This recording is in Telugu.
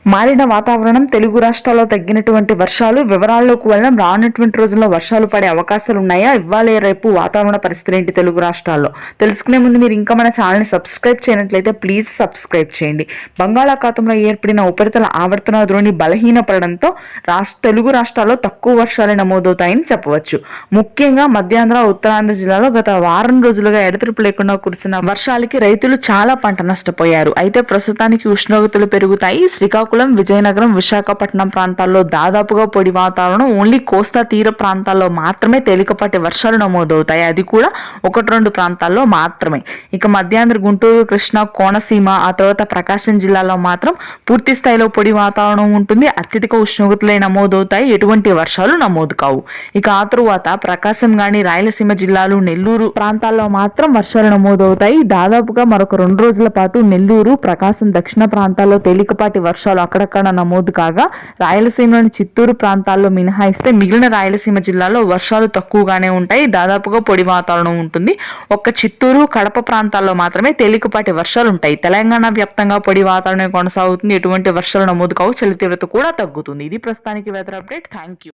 మారిన వాతావరణం, తెలుగు రాష్ట్రాల్లో తగ్గినటువంటి వర్షాలు, వివరాల్లోకి వెళ్ళడం, రానున్నటువంటి రోజుల్లో వర్షాలు పడే అవకాశాలు ఉన్నాయా, ఇవాళ రేపు వాతావరణ పరిస్థితులు ఏంటి తెలుగు రాష్ట్రాల్లో తెలుసుకునే ముందు మీరు ఇంకా మన ఛానల్ని సబ్స్క్రైబ్ చేయనట్లయితే ప్లీజ్ సబ్స్క్రైబ్ చేయండి. బంగాళాఖాతంలో ఏర్పడిన ఉపరితల ఆవర్తన ద్రోణి బలహీనపడడంతో తెలుగు రాష్ట్రాల్లో తక్కువ వర్షాలు నమోదవుతాయని చెప్పవచ్చు. ముఖ్యంగా మధ్యాంధ్ర, ఉత్తరాంధ్ర జిల్లాలో గత వారం రోజులుగా ఎడతెరిపి లేకుండా కురిసిన వర్షాలకి రైతులు చాలా పంట నష్టపోయారు. అయితే ప్రస్తుతానికి ఉష్ణోగ్రతలు పెరుగుతాయి. శ్రీకాకుళం, విజయనగరం, విశాఖపట్నం ప్రాంతాల్లో దాదాపుగా పొడి వాతావరణం. ఓన్లీ కోస్తా తీర ప్రాంతాల్లో మాత్రమే తేలికపాటి వర్షాలు నమోదవుతాయి, అది కూడా 1-2 ప్రాంతాల్లో మాత్రమే. ఇక మధ్యాంధ్ర, గుంటూరు, కృష్ణా, కోనసీమ, ఆ తర్వాత ప్రకాశం జిల్లాలో మాత్రం పూర్తి స్థాయిలో పొడి వాతావరణం ఉంటుంది. అత్యధిక ఉష్ణోగ్రతలే నమోదవుతాయి, ఎటువంటి వర్షాలు నమోదు కావు. ఇక ఆ తరువాత ప్రకాశం గాని, రాయలసీమ జిల్లాలు, నెల్లూరు ప్రాంతాల్లో మాత్రం వర్షాలు నమోదవుతాయి. దాదాపుగా మరొక 2 రోజుల పాటు నెల్లూరు, ప్రకాశం దక్షిణ ప్రాంతాల్లో తేలికపాటి వర్షాలు అక్కడక్కడ నమోదు కాగా, రాయలసీమలోని చిత్తూరు ప్రాంతాల్లో మినహాయిస్తే మిగిలిన రాయలసీమ జిల్లాలో వర్షాలు తక్కువగానే ఉంటాయి. దాదాపుగా పొడి వాతావరణం ఉంటుంది. ఒక్క చిత్తూరు, కడప ప్రాంతాల్లో మాత్రమే తేలికపాటి వర్షాలు ఉంటాయి. తెలంగాణ వ్యాప్తంగా పొడి వాతావరణం కొనసాగుతుంది. ఎటువంటి వర్షాలు నమోదు కావు. చలి తీవ్రత కూడా తగ్గుతుంది. ఇది ప్రస్తుతానికి వెదర్ అప్డేట్. Thank you.